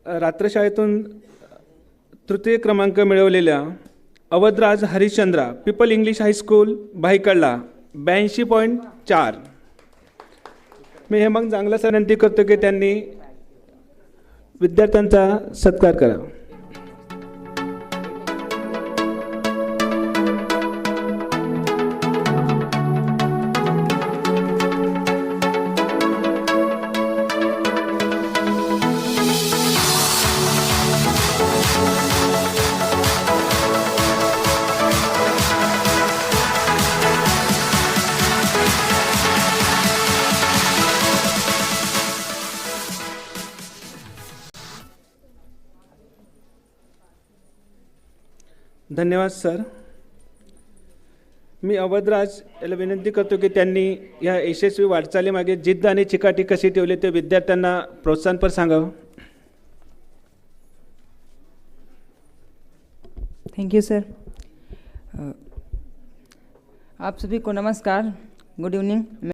रात्रशाळेतून तृतीय क्रमांक मिळवलेल्या Awadhraj Harishchandra, people English high school भाईकडला 82.4. मी हे मग चांगलं विनंती करतो की त्यांनी विद्यार्थ्यांचा सत्कार करा. धन्यवाद सर. मी अवधराज याला विनंती करतो की त्यांनी या यशस्वी वाटचालीमागे जिद्द आणि चिकाटी कशी ठेवली ते विद्यार्थ्यांना प्रोत्साहनपर सांगावं. Thank you sir. आप सभी को नमस्कार, गुड इवनिंग.